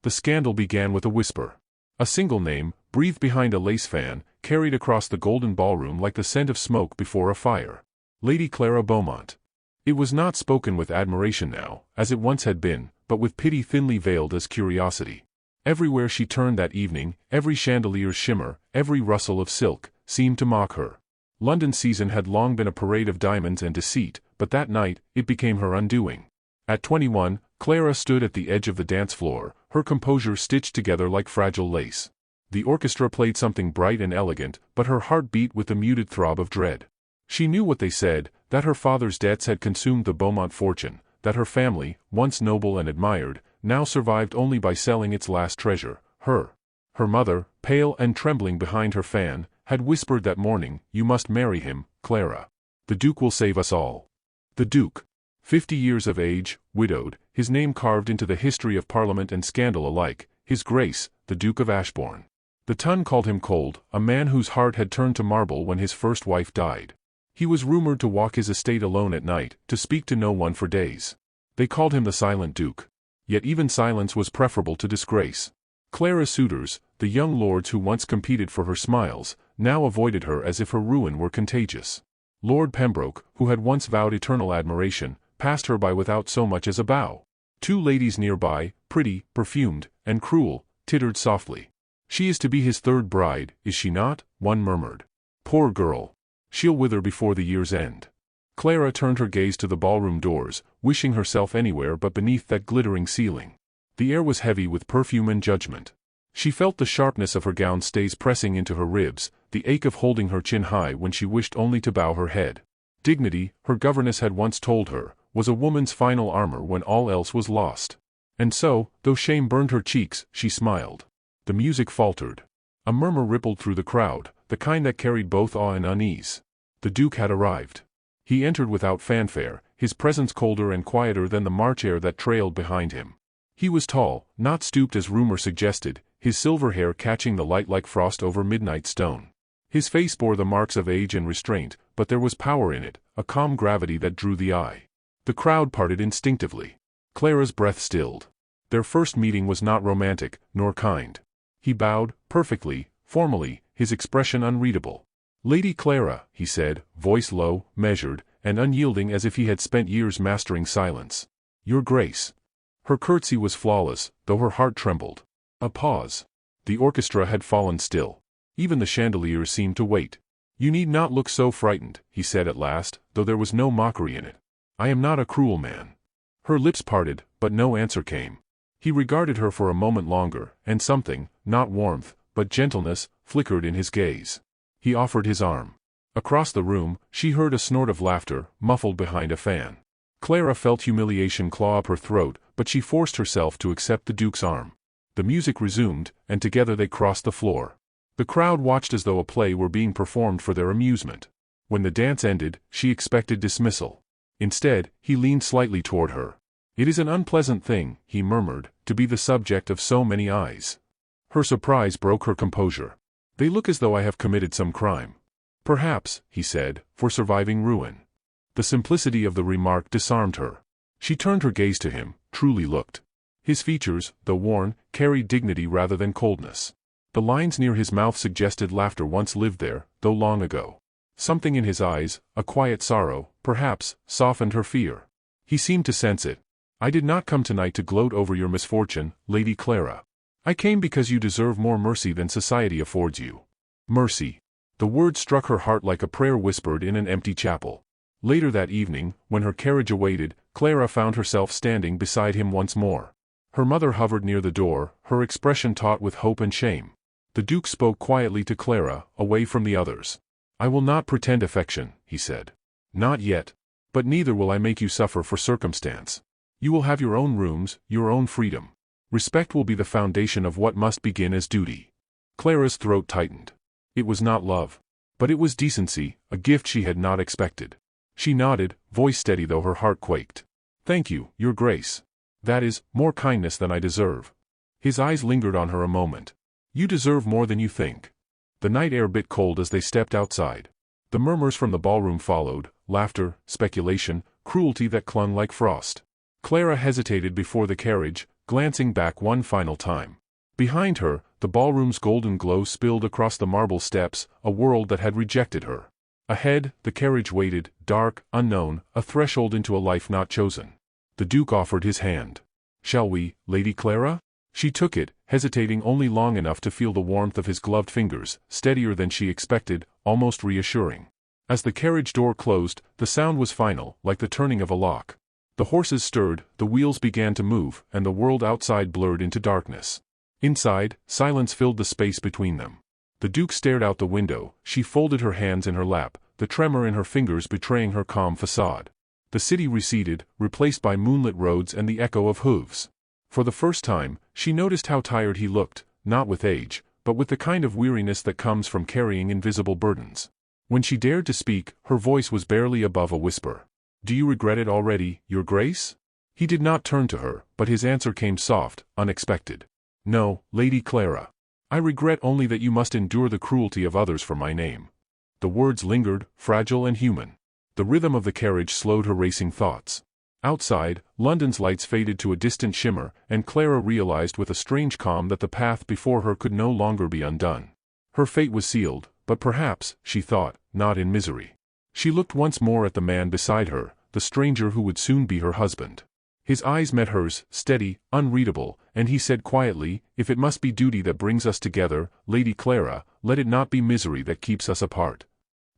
The scandal began with a whisper. A single name, breathed behind a lace fan, carried across the golden ballroom like the scent of smoke before a fire. Lady Clara Beaumont. It was not spoken with admiration now, as it once had been, but with pity thinly veiled as curiosity. Everywhere she turned that evening, every chandelier's shimmer, every rustle of silk, seemed to mock her. London season had long been a parade of diamonds and deceit, but that night, it became her undoing. At 21, Clara stood at the edge of the dance floor, her composure stitched together like fragile lace. The orchestra played something bright and elegant, but her heart beat with the muted throb of dread. She knew what they said, that her father's debts had consumed the Beaumont fortune, that her family, once noble and admired, now survived only by selling its last treasure, her. Her mother, pale and trembling behind her fan, had whispered that morning, "You must marry him, Clara. The Duke will save us all." The Duke. 50 years of age, widowed, his name carved into the history of Parliament and scandal alike, His Grace, the Duke of Ashbourne. The Ton called him cold, a man whose heart had turned to marble when his first wife died. He was rumored to walk his estate alone at night, to speak to no one for days. They called him the Silent Duke. Yet even silence was preferable to disgrace. Clara's suitors, the young lords who once competed for her smiles, now avoided her as if her ruin were contagious. Lord Pembroke, who had once vowed eternal admiration, passed her by without so much as a bow. Two ladies nearby, pretty, perfumed, and cruel, tittered softly. "She is to be his third bride, is she not?" one murmured. "Poor girl. She'll wither before the year's end." Clara turned her gaze to the ballroom doors, wishing herself anywhere but beneath that glittering ceiling. The air was heavy with perfume and judgment. She felt the sharpness of her gown stays pressing into her ribs, the ache of holding her chin high when she wished only to bow her head. Dignity, her governess had once told her, was a woman's final armor when all else was lost. And so, though shame burned her cheeks, she smiled. The music faltered. A murmur rippled through the crowd, the kind that carried both awe and unease. The Duke had arrived. He entered without fanfare, his presence colder and quieter than the March air that trailed behind him. He was tall, not stooped as rumor suggested, his silver hair catching the light like frost over midnight stone. His face bore the marks of age and restraint, but there was power in it, a calm gravity that drew the eye. The crowd parted instinctively. Clara's breath stilled. Their first meeting was not romantic, nor kind. He bowed, perfectly, formally, his expression unreadable. "Lady Clara," he said, voice low, measured, and unyielding as if he had spent years mastering silence. "Your Grace." Her curtsy was flawless, though her heart trembled. A pause. The orchestra had fallen still. Even the chandeliers seemed to wait. "You need not look so frightened," he said at last, though there was no mockery in it. "I am not a cruel man." Her lips parted, but no answer came. He regarded her for a moment longer, and something, not warmth, but gentleness, flickered in his gaze. He offered his arm. Across the room, she heard a snort of laughter, muffled behind a fan. Clara felt humiliation claw up her throat, but she forced herself to accept the Duke's arm. The music resumed, and together they crossed the floor. The crowd watched as though a play were being performed for their amusement. When the dance ended, she expected dismissal. Instead, he leaned slightly toward her. "It is an unpleasant thing," he murmured, "to be the subject of so many eyes." Her surprise broke her composure. "They look as though I have committed some crime." "Perhaps," he said, "for surviving ruin." The simplicity of the remark disarmed her. She turned her gaze to him, truly looked. His features, though worn, carried dignity rather than coldness. The lines near his mouth suggested laughter once lived there, though long ago. Something in his eyes, a quiet sorrow, perhaps, softened her fear. He seemed to sense it. "I did not come tonight to gloat over your misfortune, Lady Clara. I came because you deserve more mercy than society affords you." Mercy. The word struck her heart like a prayer whispered in an empty chapel. Later that evening, when her carriage awaited, Clara found herself standing beside him once more. Her mother hovered near the door, her expression taut with hope and shame. The Duke spoke quietly to Clara, away from the others. "I will not pretend affection," he said. "Not yet. But neither will I make you suffer for circumstance. You will have your own rooms, your own freedom. Respect will be the foundation of what must begin as duty." Clara's throat tightened. It was not love. But it was decency, a gift she had not expected. She nodded, voice steady though her heart quaked. "Thank you, Your Grace. That is, more kindness than I deserve." His eyes lingered on her a moment. "You deserve more than you think." The night air bit cold as they stepped outside. The murmurs from the ballroom followed, laughter, speculation, cruelty that clung like frost. Clara hesitated before the carriage, glancing back one final time. Behind her, the ballroom's golden glow spilled across the marble steps, a world that had rejected her. Ahead, the carriage waited, dark, unknown, a threshold into a life not chosen. The Duke offered his hand. "Shall we, Lady Clara?" She took it, hesitating only long enough to feel the warmth of his gloved fingers, steadier than she expected, almost reassuring. As the carriage door closed, the sound was final, like the turning of a lock. The horses stirred, the wheels began to move, and the world outside blurred into darkness. Inside, silence filled the space between them. The Duke stared out the window, she folded her hands in her lap, the tremor in her fingers betraying her calm facade. The city receded, replaced by moonlit roads and the echo of hooves. For the first time, she noticed how tired he looked, not with age, but with the kind of weariness that comes from carrying invisible burdens. When she dared to speak, her voice was barely above a whisper. "Do you regret it already, Your Grace?" He did not turn to her, but his answer came soft, unexpected. "No, Lady Clara. I regret only that you must endure the cruelty of others for my name." The words lingered, fragile and human. The rhythm of the carriage slowed her racing thoughts. Outside, London's lights faded to a distant shimmer, and Clara realized with a strange calm that the path before her could no longer be undone. Her fate was sealed, but perhaps, she thought, not in misery. She looked once more at the man beside her, the stranger who would soon be her husband. His eyes met hers, steady, unreadable, and he said quietly, "If it must be duty that brings us together, Lady Clara, let it not be misery that keeps us apart."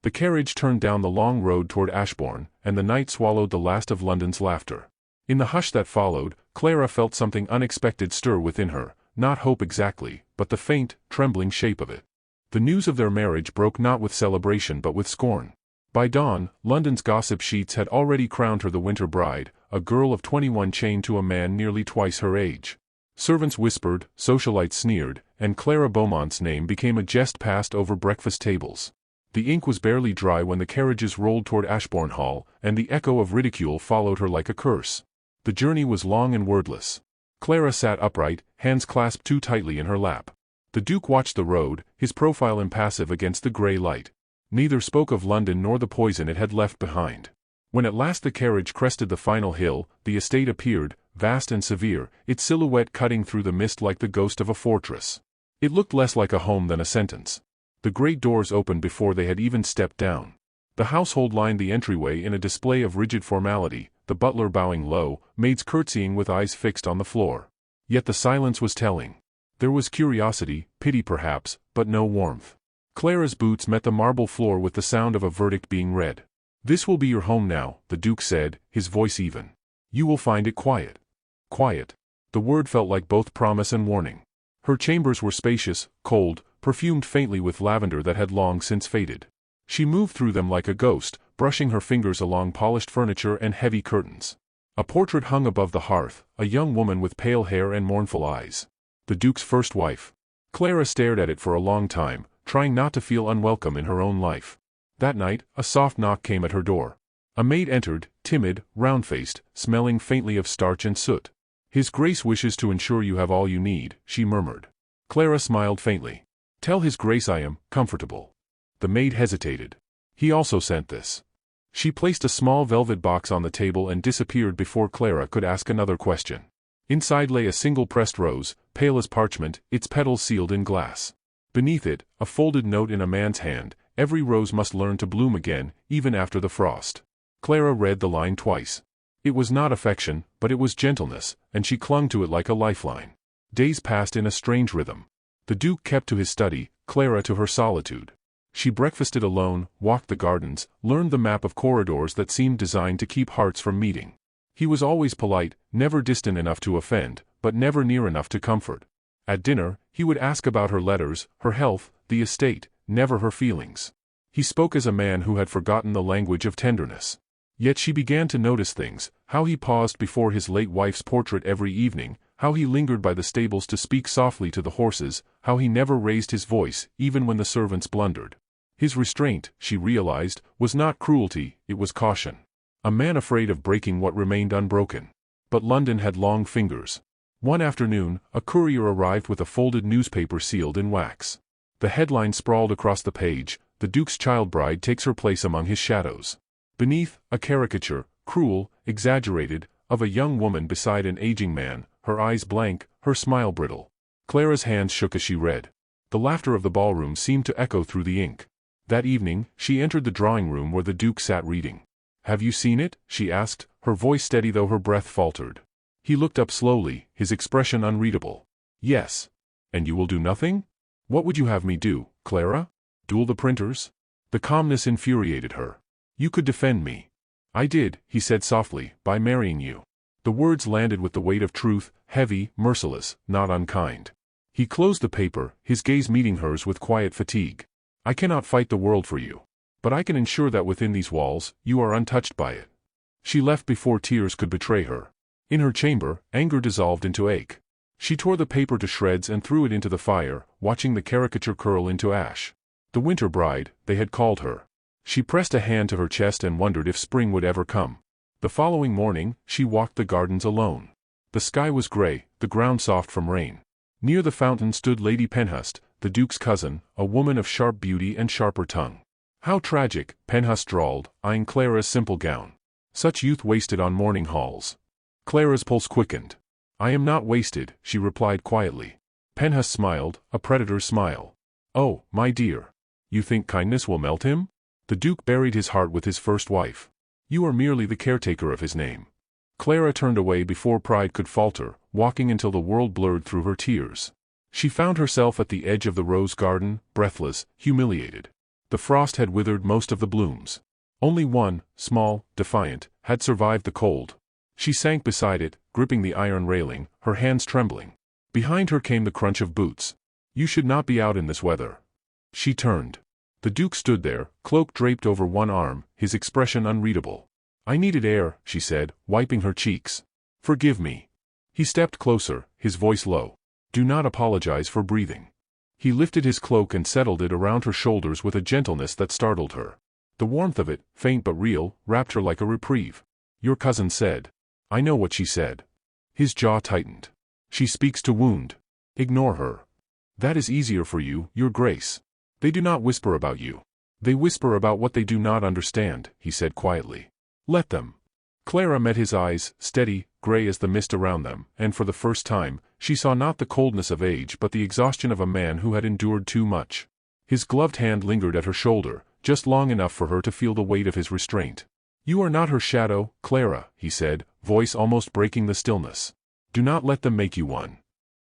The carriage turned down the long road toward Ashbourne, and the night swallowed the last of London's laughter. In the hush that followed, Clara felt something unexpected stir within her, not hope exactly, but the faint, trembling shape of it. The news of their marriage broke not with celebration but with scorn. By dawn, London's gossip sheets had already crowned her the winter bride, a girl of 21 chained to a man nearly twice her age. Servants whispered, socialites sneered, and Clara Beaumont's name became a jest passed over breakfast tables. The ink was barely dry when the carriages rolled toward Ashbourne Hall, and the echo of ridicule followed her like a curse. The journey was long and wordless. Clara sat upright, hands clasped too tightly in her lap. The Duke watched the road, his profile impassive against the grey light. Neither spoke of London nor the poison it had left behind. When at last the carriage crested the final hill, the estate appeared, vast and severe, its silhouette cutting through the mist like the ghost of a fortress. It looked less like a home than a sentence. The great doors opened before they had even stepped down. The household lined the entryway in a display of rigid formality, the butler bowing low, maids curtsying with eyes fixed on the floor. Yet the silence was telling. There was curiosity, pity perhaps, but no warmth. Clara's boots met the marble floor with the sound of a verdict being read. "This will be your home now," the Duke said, his voice even. "You will find it quiet." Quiet. The word felt like both promise and warning. Her chambers were spacious, cold, perfumed faintly with lavender that had long since faded. She moved through them like a ghost, brushing her fingers along polished furniture and heavy curtains. A portrait hung above the hearth, a young woman with pale hair and mournful eyes. The Duke's first wife. Clara stared at it for a long time, trying not to feel unwelcome in her own life. That night, a soft knock came at her door. A maid entered, timid, round-faced, smelling faintly of starch and soot. "His Grace wishes to ensure you have all you need," she murmured. Clara smiled faintly. "Tell His Grace I am comfortable." The maid hesitated. "He also sent this." She placed a small velvet box on the table and disappeared before Clara could ask another question. Inside lay a single pressed rose, pale as parchment, its petals sealed in glass. Beneath it, a folded note in a man's hand, "Every rose must learn to bloom again, even after the frost." Clara read the line twice. It was not affection, but it was gentleness, and she clung to it like a lifeline. Days passed in a strange rhythm. The Duke kept to his study, Clara to her solitude. She breakfasted alone, walked the gardens, learned the map of corridors that seemed designed to keep hearts from meeting. He was always polite, never distant enough to offend, but never near enough to comfort. At dinner, he would ask about her letters, her health, the estate, never her feelings. He spoke as a man who had forgotten the language of tenderness. Yet she began to notice things, how he paused before his late wife's portrait every evening, how he lingered by the stables to speak softly to the horses, how he never raised his voice, even when the servants blundered. His restraint, she realized, was not cruelty, it was caution. A man afraid of breaking what remained unbroken. But London had long fingers. One afternoon, a courier arrived with a folded newspaper sealed in wax. The headline sprawled across the page, "The Duke's child bride takes her place among his shadows." Beneath, a caricature, cruel, exaggerated, of a young woman beside an aging man, her eyes blank, her smile brittle. Clara's hands shook as she read. The laughter of the ballroom seemed to echo through the ink. That evening, she entered the drawing room where the Duke sat reading. "Have you seen it?" she asked, her voice steady though her breath faltered. He looked up slowly, his expression unreadable. "Yes. And you will do nothing? What would you have me do, Clara? Duel the printers?" The calmness infuriated her. "You could defend me." "I did," he said softly, "by marrying you." The words landed with the weight of truth, heavy, merciless, not unkind. He closed the paper, his gaze meeting hers with quiet fatigue. "I cannot fight the world for you. But I can ensure that within these walls, you are untouched by it." She left before tears could betray her. In her chamber, anger dissolved into ache. She tore the paper to shreds and threw it into the fire, watching the caricature curl into ash. The winter bride, they had called her. She pressed a hand to her chest and wondered if spring would ever come. The following morning, she walked the gardens alone. The sky was gray, the ground soft from rain. Near the fountain stood Lady Penhust, the Duke's cousin, a woman of sharp beauty and sharper tongue. "How tragic," Penhust drawled, eyeing Clara's simple gown. "Such youth wasted on mourning halls." Clara's pulse quickened. "I am not wasted," she replied quietly. Penhust smiled, a predator's smile. "Oh, my dear. You think kindness will melt him?" The Duke buried his heart with his first wife. "You are merely the caretaker of his name." Clara turned away before pride could falter, walking until the world blurred through her tears. She found herself at the edge of the rose garden, breathless, humiliated. The frost had withered most of the blooms. Only one, small, defiant, had survived the cold. She sank beside it, gripping the iron railing, her hands trembling. Behind her came the crunch of boots. "You should not be out in this weather." She turned. The Duke stood there, cloak draped over one arm, his expression unreadable. "I needed air," she said, wiping her cheeks. "Forgive me." He stepped closer, his voice low. "Do not apologize for breathing." He lifted his cloak and settled it around her shoulders with a gentleness that startled her. The warmth of it, faint but real, wrapped her like a reprieve. "Your cousin said." "I know what she said." His jaw tightened. "She speaks to wound. Ignore her." "That is easier for you, Your Grace. They do not whisper about you. They whisper about what they do not understand," he said quietly. "Let them." Clara met his eyes, steady, gray as the mist around them, and for the first time, she saw not the coldness of age but the exhaustion of a man who had endured too much. His gloved hand lingered at her shoulder, just long enough for her to feel the weight of his restraint. "You are not her shadow, Clara," he said, voice almost breaking the stillness. "Do not let them make you one."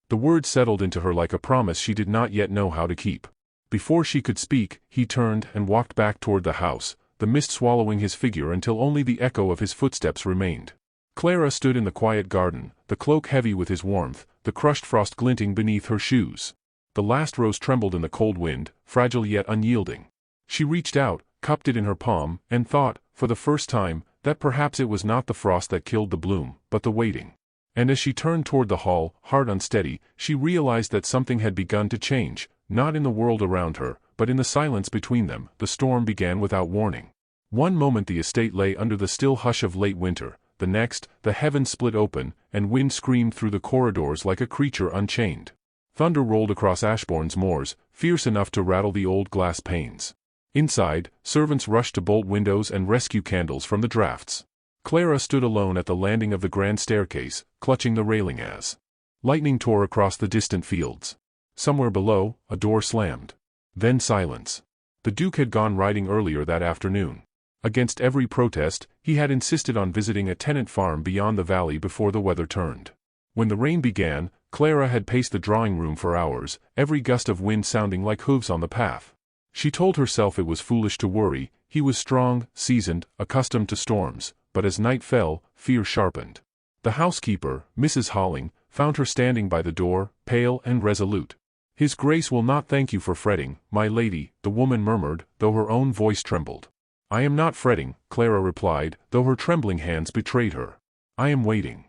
The words settled into her like a promise she did not yet know how to keep. Before she could speak, he turned and walked back toward the house, the mist swallowing his figure until only the echo of his footsteps remained. Clara stood in the quiet garden, the cloak heavy with his warmth, the crushed frost glinting beneath her shoes. The last rose trembled in the cold wind, fragile yet unyielding. She reached out, cupped it in her palm, and thought, for the first time, that perhaps it was not the frost that killed the bloom, but the waiting. And as she turned toward the hall, heart unsteady, she realized that something had begun to change, not in the world around her, but in the silence between them. The storm began without warning. One moment the estate lay under the still hush of late winter, the next, the heavens split open, and wind screamed through the corridors like a creature unchained. Thunder rolled across Ashbourne's moors, fierce enough to rattle the old glass panes. Inside, servants rushed to bolt windows and rescue candles from the drafts. Clara stood alone at the landing of the grand staircase, clutching the railing as lightning tore across the distant fields. Somewhere below, a door slammed. Then silence. The Duke had gone riding earlier that afternoon. Against every protest, he had insisted on visiting a tenant farm beyond the valley before the weather turned. When the rain began, Clara had paced the drawing room for hours, every gust of wind sounding like hooves on the path. She told herself it was foolish to worry, he was strong, seasoned, accustomed to storms, but as night fell, fear sharpened. The housekeeper, Mrs. Halling, found her standing by the door, pale and resolute. "His Grace will not thank you for fretting, my lady," the woman murmured, though her own voice trembled. "I am not fretting," Clara replied, though her trembling hands betrayed her. "I am waiting."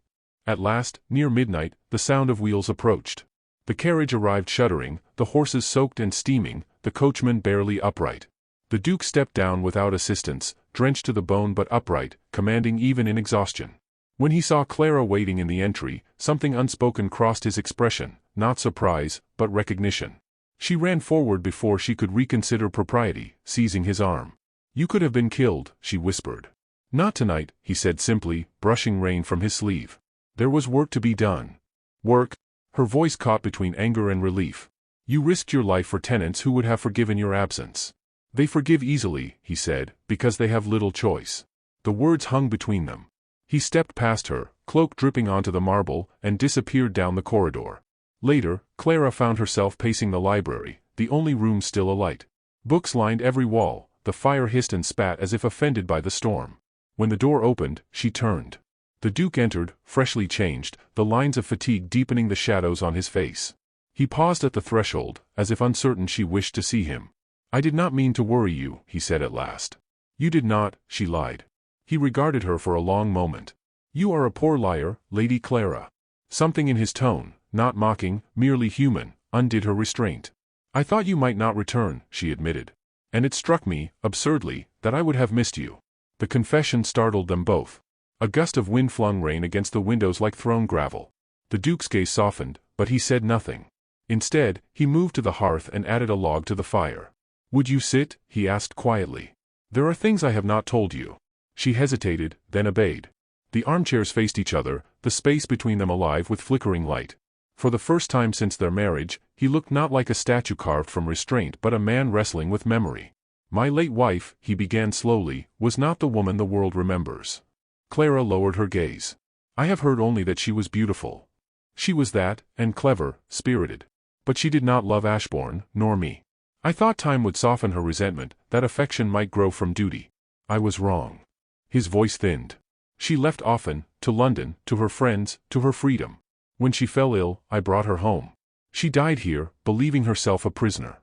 At last, near midnight, the sound of wheels approached. The carriage arrived shuddering, the horses soaked and steaming, the coachman barely upright. The Duke stepped down without assistance, drenched to the bone but upright, commanding even in exhaustion. When he saw Clara waiting in the entry, something unspoken crossed his expression, not surprise, but recognition. She ran forward before she could reconsider propriety, seizing his arm. "You could have been killed," she whispered. "Not tonight," he said simply, brushing rain from his sleeve. "There was work to be done." Work? Her voice caught between anger and relief. You risked your life for tenants who would have forgiven your absence. They forgive easily, he said, because they have little choice. The words hung between them. He stepped past her, cloak dripping onto the marble, and disappeared down the corridor. Later, Clara found herself pacing the library, the only room still alight. Books lined every wall, the fire hissed and spat as if offended by the storm. When the door opened, she turned. The Duke entered, freshly changed, the lines of fatigue deepening the shadows on his face. He paused at the threshold, as if uncertain she wished to see him. I did not mean to worry you, he said at last. You did not, she lied. He regarded her for a long moment. You are a poor liar, Lady Clara. Something in his tone, not mocking, merely human, undid her restraint. I thought you might not return, she admitted. And it struck me, absurdly, that I would have missed you. The confession startled them both. A gust of wind flung rain against the windows like thrown gravel. The Duke's gaze softened, but he said nothing. Instead, he moved to the hearth and added a log to the fire. Would you sit? He asked quietly. There are things I have not told you. She hesitated, then obeyed. The armchairs faced each other, the space between them alive with flickering light. For the first time since their marriage, he looked not like a statue carved from restraint but a man wrestling with memory. My late wife, he began slowly, was not the woman the world remembers. Clara lowered her gaze. I have heard only that she was beautiful. She was that, and clever, spirited. But she did not love Ashbourne, nor me. I thought time would soften her resentment, that affection might grow from duty. I was wrong. His voice thinned. She left often, to London, to her friends, to her freedom. When she fell ill, I brought her home. She died here, believing herself a prisoner.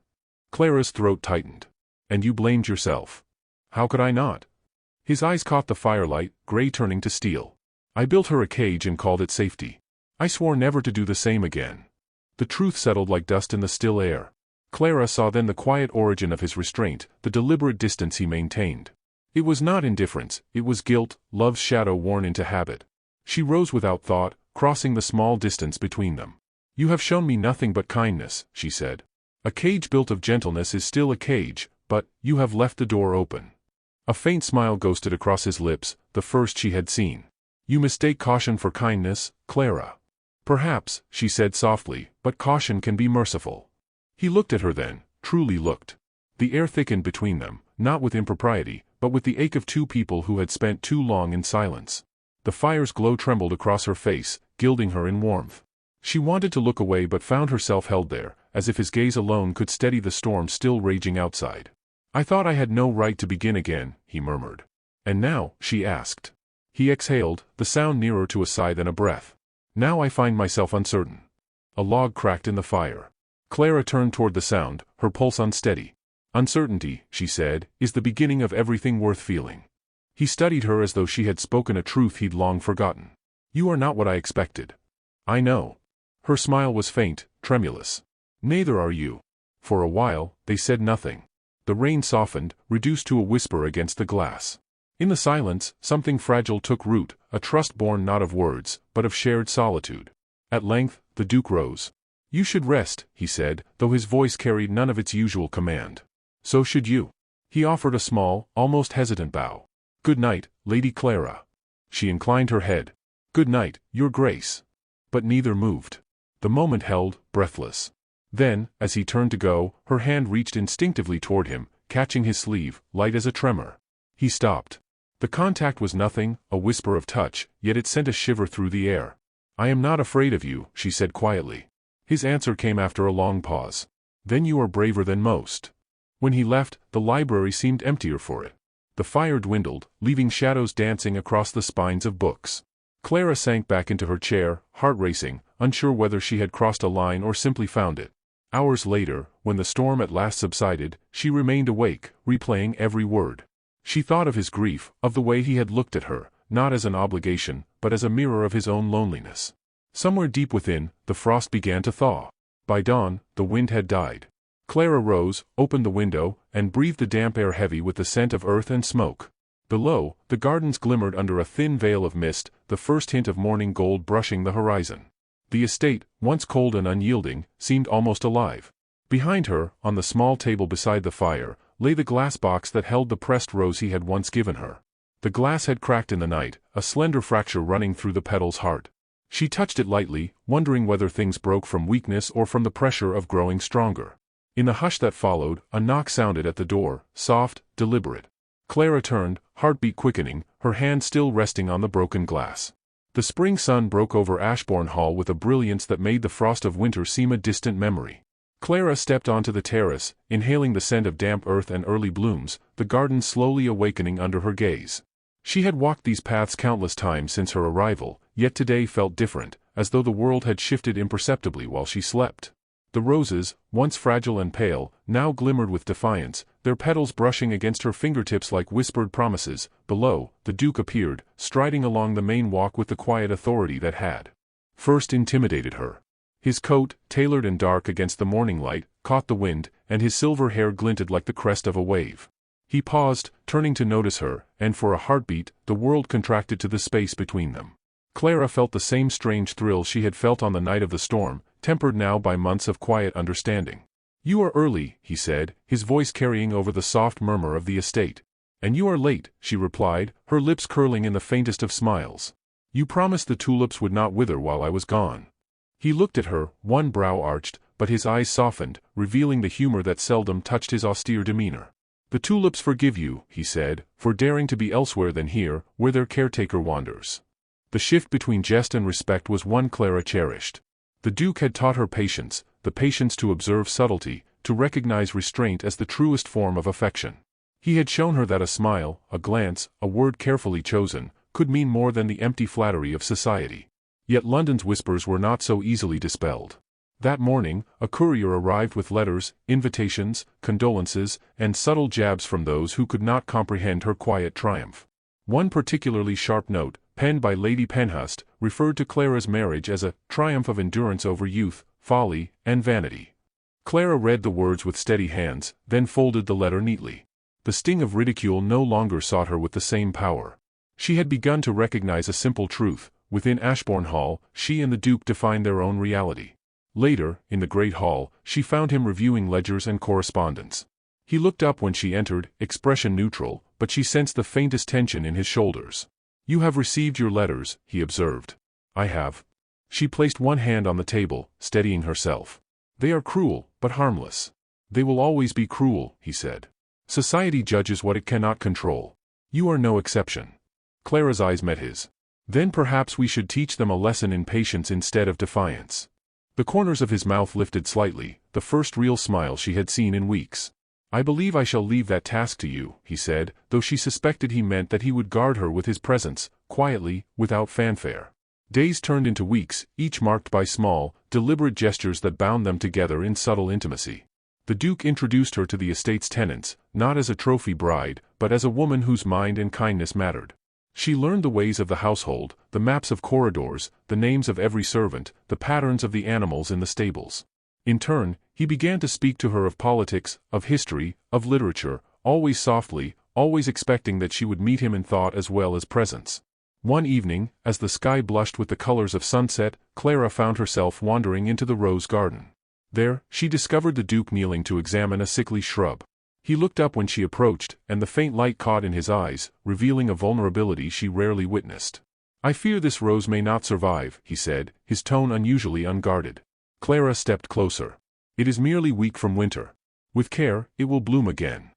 Clara's throat tightened. And you blamed yourself. How could I not? His eyes caught the firelight, gray turning to steel. I built her a cage and called it safety. I swore never to do the same again. The truth settled like dust in the still air. Clara saw then the quiet origin of his restraint, the deliberate distance he maintained. It was not indifference, it was guilt, love's shadow worn into habit. She rose without thought, crossing the small distance between them. You have shown me nothing but kindness, she said. A cage built of gentleness is still a cage, but you have left the door open. A faint smile ghosted across his lips, the first she had seen. You mistake caution for kindness, Clara. Perhaps, she said softly, but caution can be merciful. He looked at her then, truly looked. The air thickened between them, not with impropriety, but with the ache of two people who had spent too long in silence. The fire's glow trembled across her face, gilding her in warmth. She wanted to look away but found herself held there, as if his gaze alone could steady the storm still raging outside. I thought I had no right to begin again, he murmured. And now, she asked. He exhaled, the sound nearer to a sigh than a breath. Now I find myself uncertain. A log cracked in the fire. Clara turned toward the sound, her pulse unsteady. Uncertainty, she said, is the beginning of everything worth feeling. He studied her as though she had spoken a truth he'd long forgotten. You are not what I expected. I know. Her smile was faint, tremulous. Neither are you. For a while, they said nothing. The rain softened, reduced to a whisper against the glass. In the silence, something fragile took root, a trust born not of words, but of shared solitude. At length, the Duke rose. You should rest, he said, though his voice carried none of its usual command. So should you. He offered a small, almost hesitant bow. Good night, Lady Clara. She inclined her head. Good night, Your Grace. But neither moved. The moment held, breathless. Then, as he turned to go, her hand reached instinctively toward him, catching his sleeve, light as a tremor. He stopped. The contact was nothing, a whisper of touch, yet it sent a shiver through the air. I am not afraid of you, she said quietly. His answer came after a long pause. Then you are braver than most. When he left, the library seemed emptier for it. The fire dwindled, leaving shadows dancing across the spines of books. Clara sank back into her chair, heart racing, unsure whether she had crossed a line or simply found it. Hours later, when the storm at last subsided, she remained awake, replaying every word. She thought of his grief, of the way he had looked at her, not as an obligation, but as a mirror of his own loneliness. Somewhere deep within, the frost began to thaw. By dawn, the wind had died. Clara rose, opened the window, and breathed the damp air heavy with the scent of earth and smoke. Below, the gardens glimmered under a thin veil of mist, the first hint of morning gold brushing the horizon. The estate, once cold and unyielding, seemed almost alive. Behind her, on the small table beside the fire, lay the glass box that held the pressed rose he had once given her. The glass had cracked in the night, a slender fracture running through the petal's heart. She touched it lightly, wondering whether things broke from weakness or from the pressure of growing stronger. In the hush that followed, a knock sounded at the door, soft, deliberate. Clara turned, heartbeat quickening, her hand still resting on the broken glass. The spring sun broke over Ashbourne Hall with a brilliance that made the frost of winter seem a distant memory. Clara stepped onto the terrace, inhaling the scent of damp earth and early blooms, the garden slowly awakening under her gaze. She had walked these paths countless times since her arrival, yet today felt different, as though the world had shifted imperceptibly while she slept. The roses, once fragile and pale, now glimmered with defiance, their petals brushing against her fingertips like whispered promises. Below, the Duke appeared, striding along the main walk with the quiet authority that had first intimidated her. His coat, tailored and dark against the morning light, caught the wind, and his silver hair glinted like the crest of a wave. He paused, turning to notice her, and for a heartbeat, the world contracted to the space between them. Clara felt the same strange thrill she had felt on the night of the storm, tempered now by months of quiet understanding. "You are early," he said, his voice carrying over the soft murmur of the estate. "And you are late," she replied, her lips curling in the faintest of smiles. "You promised the tulips would not wither while I was gone." He looked at her, one brow arched, but his eyes softened, revealing the humor that seldom touched his austere demeanor. "The tulips forgive you," he said, "for daring to be elsewhere than here, where their caretaker wanders." The shift between jest and respect was one Clara cherished. The Duke had taught her patience, the patience to observe subtlety, to recognize restraint as the truest form of affection. He had shown her that a smile, a glance, a word carefully chosen, could mean more than the empty flattery of society. Yet London's whispers were not so easily dispelled. That morning, a courier arrived with letters, invitations, condolences, and subtle jabs from those who could not comprehend her quiet triumph. One particularly sharp note, penned by Lady Penhust, referred to Clara's marriage as a triumph of endurance over youth, folly, and vanity. Clara read the words with steady hands, then folded the letter neatly. The sting of ridicule no longer sought her with the same power. She had begun to recognize a simple truth: within Ashbourne Hall, she and the Duke defined their own reality. Later, in the great hall, she found him reviewing ledgers and correspondence. He looked up when she entered, expression neutral, but she sensed the faintest tension in his shoulders. "You have received your letters," he observed. "I have." She placed one hand on the table, steadying herself. "They are cruel, but harmless." "They will always be cruel," he said. "Society judges what it cannot control. You are no exception." Clara's eyes met his. "Then perhaps we should teach them a lesson in patience instead of defiance." The corners of his mouth lifted slightly, the first real smile she had seen in weeks. "I believe I shall leave that task to you," he said, though she suspected he meant that he would guard her with his presence, quietly, without fanfare. Days turned into weeks, each marked by small, deliberate gestures that bound them together in subtle intimacy. The Duke introduced her to the estate's tenants, not as a trophy bride, but as a woman whose mind and kindness mattered. She learned the ways of the household, the maps of corridors, the names of every servant, the patterns of the animals in the stables. In turn, he began to speak to her of politics, of history, of literature, always softly, always expecting that she would meet him in thought as well as presence. One evening, as the sky blushed with the colors of sunset, Clara found herself wandering into the rose garden. There, she discovered the Duke kneeling to examine a sickly shrub. He looked up when she approached, and the faint light caught in his eyes, revealing a vulnerability she rarely witnessed. "I fear this rose may not survive," he said, his tone unusually unguarded. Clara stepped closer. "It is merely weak from winter. With care, it will bloom again."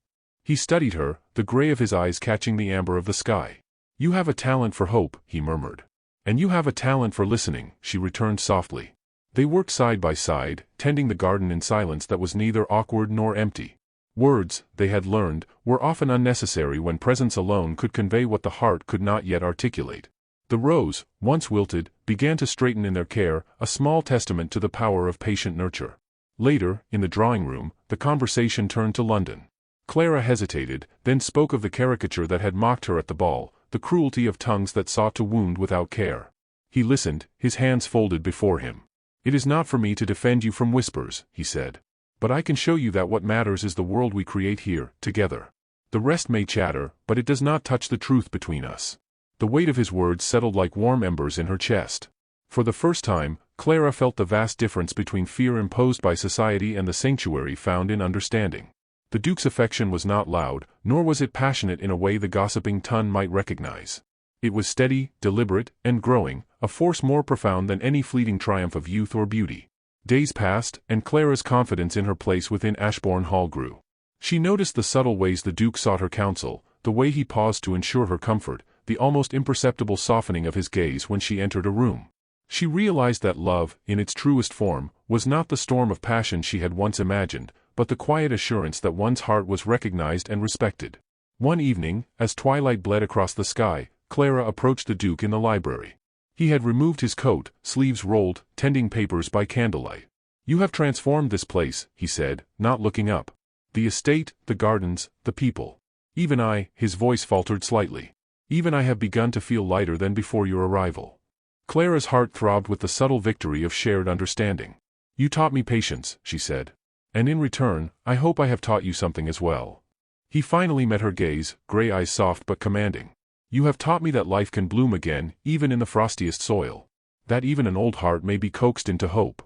He studied her, the gray of his eyes catching the amber of the sky. "You have a talent for hope," he murmured. "And you have a talent for listening," she returned softly. They worked side by side, tending the garden in silence that was neither awkward nor empty. Words, they had learned, were often unnecessary when presence alone could convey what the heart could not yet articulate. The rose, once wilted, began to straighten in their care, a small testament to the power of patient nurture. Later, in the drawing room, the conversation turned to London. Clara hesitated, then spoke of the caricature that had mocked her at the ball, the cruelty of tongues that sought to wound without care. He listened, his hands folded before him. "It is not for me to defend you from whispers," he said. "But I can show you that what matters is the world we create here, together. The rest may chatter, but it does not touch the truth between us." The weight of his words settled like warm embers in her chest. For the first time, Clara felt the vast difference between fear imposed by society and the sanctuary found in understanding. The Duke's affection was not loud, nor was it passionate in a way the gossiping tongue might recognize. It was steady, deliberate, and growing, a force more profound than any fleeting triumph of youth or beauty. Days passed, and Clara's confidence in her place within Ashbourne Hall grew. She noticed the subtle ways the Duke sought her counsel, the way he paused to ensure her comfort, the almost imperceptible softening of his gaze when she entered a room. She realized that love, in its truest form, was not the storm of passion she had once imagined, but the quiet assurance that one's heart was recognized and respected. One evening, as twilight bled across the sky, Clara approached the Duke in the library. He had removed his coat, sleeves rolled, tending papers by candlelight. "You have transformed this place," he said, not looking up. "The estate, the gardens, the people. Even I," his voice faltered slightly. "Even I have begun to feel lighter than before your arrival." Clara's heart throbbed with the subtle victory of shared understanding. "You taught me patience," she said. "And in return, I hope I have taught you something as well." He finally met her gaze, gray eyes soft but commanding. "You have taught me that life can bloom again, even in the frostiest soil. That even an old heart may be coaxed into hope."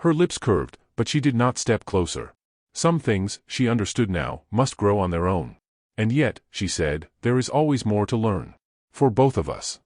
Her lips curved, but she did not step closer. Some things, she understood now, must grow on their own. "And yet," she said, "there is always more to learn. For both of us."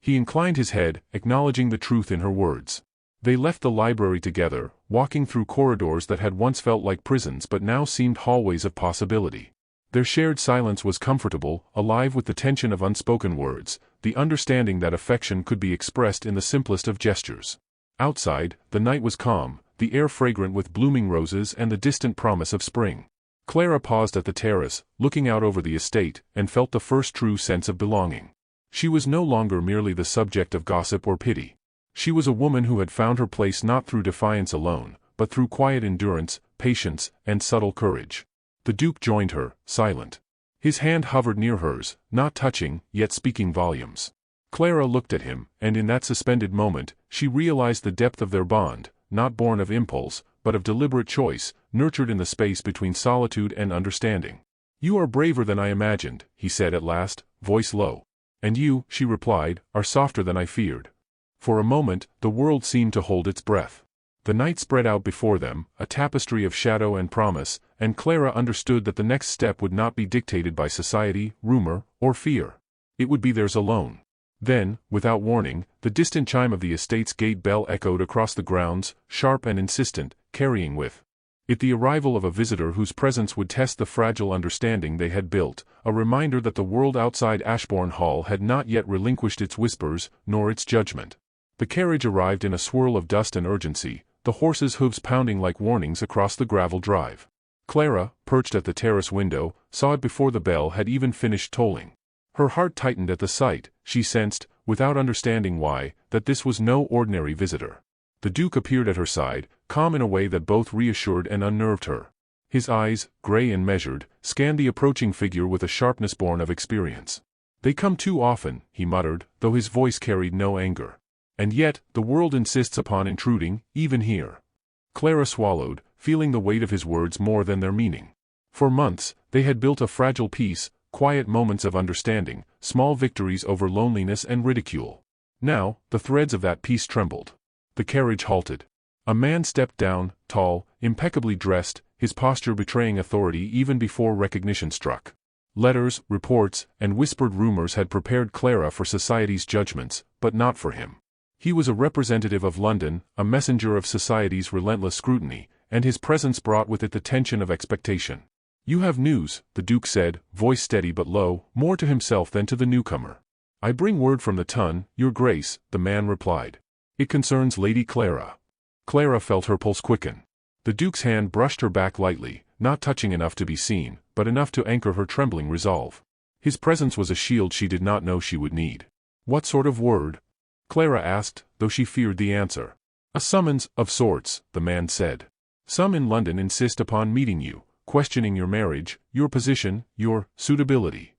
He inclined his head, acknowledging the truth in her words. They left the library together, walking through corridors that had once felt like prisons but now seemed hallways of possibility. Their shared silence was comfortable, alive with the tension of unspoken words, the understanding that affection could be expressed in the simplest of gestures. Outside, the night was calm, the air fragrant with blooming roses and the distant promise of spring. Clara paused at the terrace, looking out over the estate, and felt the first true sense of belonging. She was no longer merely the subject of gossip or pity. She was a woman who had found her place not through defiance alone, but through quiet endurance, patience, and subtle courage. The Duke joined her, silent. His hand hovered near hers, not touching, yet speaking volumes. Clara looked at him, and in that suspended moment, she realized the depth of their bond, not born of impulse, but of deliberate choice, nurtured in the space between solitude and understanding. "You are braver than I imagined," he said at last, voice low. "And you," she replied, "are softer than I feared." For a moment, the world seemed to hold its breath. The night spread out before them, a tapestry of shadow and promise, and Clara understood that the next step would not be dictated by society, rumor, or fear. It would be theirs alone. Then, without warning, the distant chime of the estate's gate bell echoed across the grounds, sharp and insistent, carrying with it the arrival of a visitor whose presence would test the fragile understanding they had built, a reminder that the world outside Ashbourne Hall had not yet relinquished its whispers, nor its judgment. The carriage arrived in a swirl of dust and urgency, the horses' hooves pounding like warnings across the gravel drive. Clara, perched at the terrace window, saw it before the bell had even finished tolling. Her heart tightened at the sight. She sensed, without understanding why, that this was no ordinary visitor. The Duke appeared at her side, calm in a way that both reassured and unnerved her. His eyes, gray and measured, scanned the approaching figure with a sharpness born of experience. "They come too often," he muttered, though his voice carried no anger. "And yet, the world insists upon intruding, even here." Clara swallowed, feeling the weight of his words more than their meaning. For months, they had built a fragile peace, quiet moments of understanding, small victories over loneliness and ridicule. Now, the threads of that peace trembled. The carriage halted. A man stepped down, tall, impeccably dressed, his posture betraying authority even before recognition struck. Letters, reports, and whispered rumors had prepared Clara for society's judgments, but not for him. He was a representative of London, a messenger of society's relentless scrutiny, and his presence brought with it the tension of expectation. "You have news," the Duke said, voice steady but low, more to himself than to the newcomer. "I bring word from the Tun, Your Grace," the man replied. "It concerns Lady Clara." Clara felt her pulse quicken. The Duke's hand brushed her back lightly, not touching enough to be seen, but enough to anchor her trembling resolve. His presence was a shield she did not know she would need. "What sort of word?" Clara asked, though she feared the answer. "A summons, of sorts," the man said. "Some in London insist upon meeting you, questioning your marriage, your position, your suitability."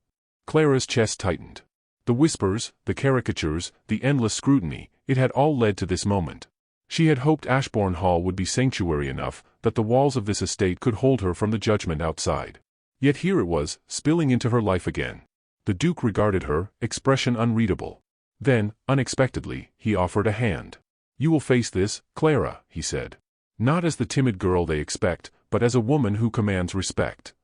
Clara's chest tightened. The whispers, the caricatures, the endless scrutiny, it had all led to this moment. She had hoped Ashbourne Hall would be sanctuary enough, that the walls of this estate could hold her from the judgment outside. Yet here it was, spilling into her life again. The Duke regarded her, expression unreadable. Then, unexpectedly, he offered a hand. "You will face this, Clara," he said. "Not as the timid girl they expect, but as a woman who commands respect."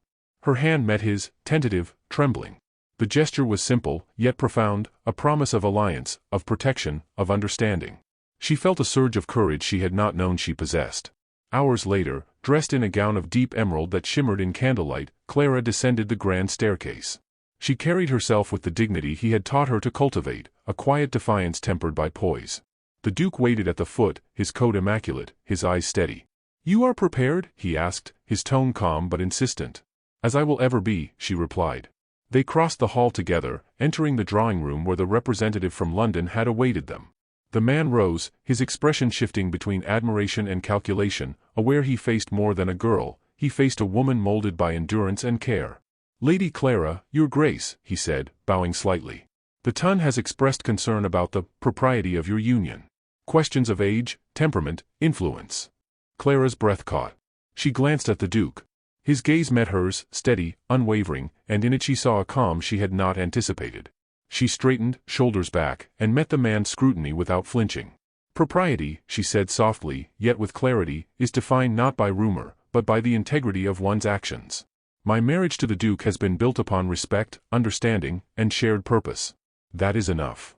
Her hand met his, tentative, trembling. The gesture was simple, yet profound, a promise of alliance, of protection, of understanding. She felt a surge of courage she had not known she possessed. Hours later, dressed in a gown of deep emerald that shimmered in candlelight, Clara descended the grand staircase. She carried herself with the dignity he had taught her to cultivate, a quiet defiance tempered by poise. The Duke waited at the foot, his coat immaculate, his eyes steady. "You are prepared?" he asked, his tone calm but insistent. "As I will ever be," she replied. They crossed the hall together, entering the drawing room where the representative from London had awaited them. The man rose, his expression shifting between admiration and calculation, aware he faced more than a girl, he faced a woman molded by endurance and care. "Lady Clara, your grace," he said, bowing slightly. "The Tun has expressed concern about the propriety of your union. Questions of age, temperament, influence." Clara's breath caught. She glanced at the Duke. His gaze met hers, steady, unwavering, and in it she saw a calm she had not anticipated. She straightened, shoulders back, and met the man's scrutiny without flinching. "Propriety," she said softly, yet with clarity, "is defined not by rumor, but by the integrity of one's actions. My marriage to the Duke has been built upon respect, understanding, and shared purpose. That is enough."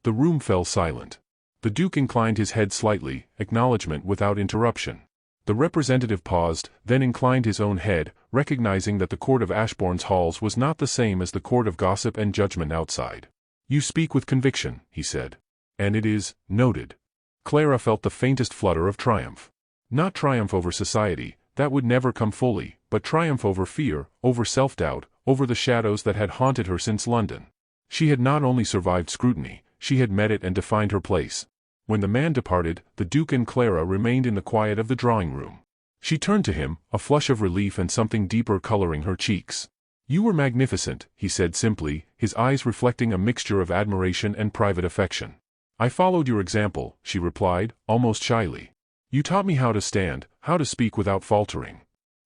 The room fell silent. The Duke inclined his head slightly, acknowledgment without interruption. The representative paused, then inclined his own head, recognizing that the court of Ashbourne's halls was not the same as the court of gossip and judgment outside. "You speak with conviction," he said. "And it is noted." Clara felt the faintest flutter of triumph. Not triumph over society, that would never come fully, but triumph over fear, over self-doubt, over the shadows that had haunted her since London. She had not only survived scrutiny, she had met it and defined her place. When the man departed, the Duke and Clara remained in the quiet of the drawing room. She turned to him, a flush of relief and something deeper coloring her cheeks. "You were magnificent," he said simply, his eyes reflecting a mixture of admiration and private affection. "I followed your example," she replied, almost shyly. "You taught me how to stand, how to speak without faltering."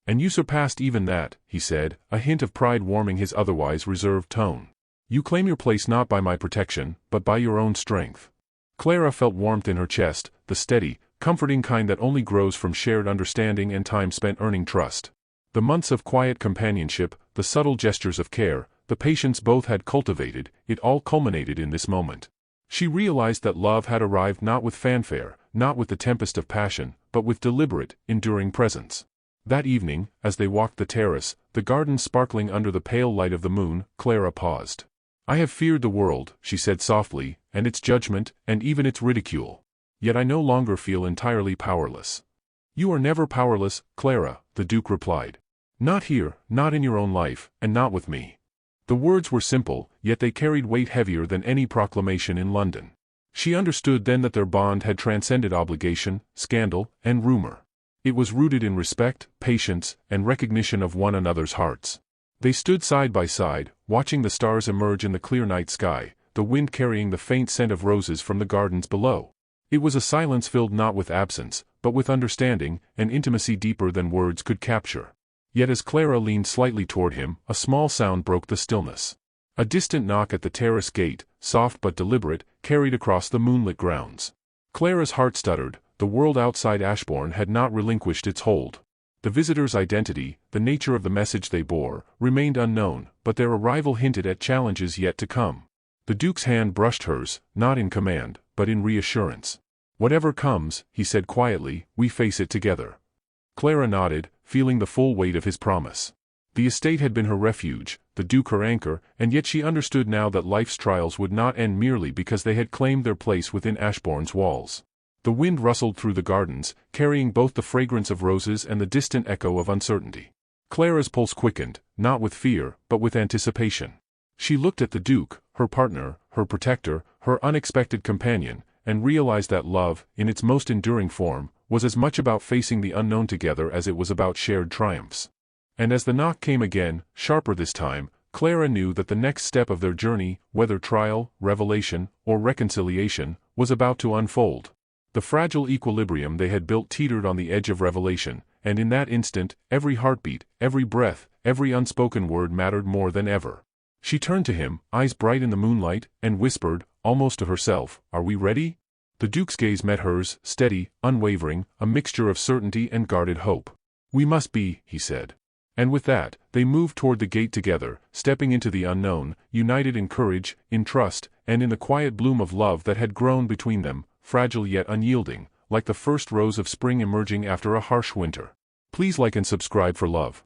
"And you surpassed even that," he said, a hint of pride warming his otherwise reserved tone. "You claim your place not by my protection, but by your own strength." Clara felt warmth in her chest, the steady, comforting kind that only grows from shared understanding and time spent earning trust. The months of quiet companionship, the subtle gestures of care, the patience both had cultivated, it all culminated in this moment. She realized that love had arrived not with fanfare, not with the tempest of passion, but with deliberate, enduring presence. That evening, as they walked the terrace, the garden sparkling under the pale light of the moon, Clara paused. "I have feared the world," she said softly, "and its judgment, and even its ridicule. Yet I no longer feel entirely powerless." "You are never powerless, Clara," the Duke replied. "Not here, not in your own life, and not with me." The words were simple, yet they carried weight heavier than any proclamation in London. She understood then that their bond had transcended obligation, scandal, and rumor. It was rooted in respect, patience, and recognition of one another's hearts. They stood side by side, watching the stars emerge in the clear night sky, the wind carrying the faint scent of roses from the gardens below. It was a silence filled not with absence, but with understanding, an intimacy deeper than words could capture. Yet as Clara leaned slightly toward him, a small sound broke the stillness. A distant knock at the terrace gate, soft but deliberate, carried across the moonlit grounds. Clara's heart stuttered, the world outside Ashbourne had not relinquished its hold. The visitor's identity, the nature of the message they bore, remained unknown, but their arrival hinted at challenges yet to come. The Duke's hand brushed hers, not in command, but in reassurance. "Whatever comes," he said quietly, "we face it together." Clara nodded, feeling the full weight of his promise. The estate had been her refuge, the Duke her anchor, and yet she understood now that life's trials would not end merely because they had claimed their place within Ashbourne's walls. The wind rustled through the gardens, carrying both the fragrance of roses and the distant echo of uncertainty. Clara's pulse quickened, not with fear, but with anticipation. She looked at the Duke, her partner, her protector, her unexpected companion, and realized that love, in its most enduring form, was as much about facing the unknown together as it was about shared triumphs. And as the knock came again, sharper this time, Clara knew that the next step of their journey, whether trial, revelation, or reconciliation, was about to unfold. The fragile equilibrium they had built teetered on the edge of revelation, and in that instant, every heartbeat, every breath, every unspoken word mattered more than ever. She turned to him, eyes bright in the moonlight, and whispered, almost to herself, "Are we ready?" The Duke's gaze met hers, steady, unwavering, a mixture of certainty and guarded hope. "We must be," he said. And with that, they moved toward the gate together, stepping into the unknown, united in courage, in trust, and in the quiet bloom of love that had grown between them, fragile yet unyielding, like the first rose of spring emerging after a harsh winter. Please like and subscribe for love.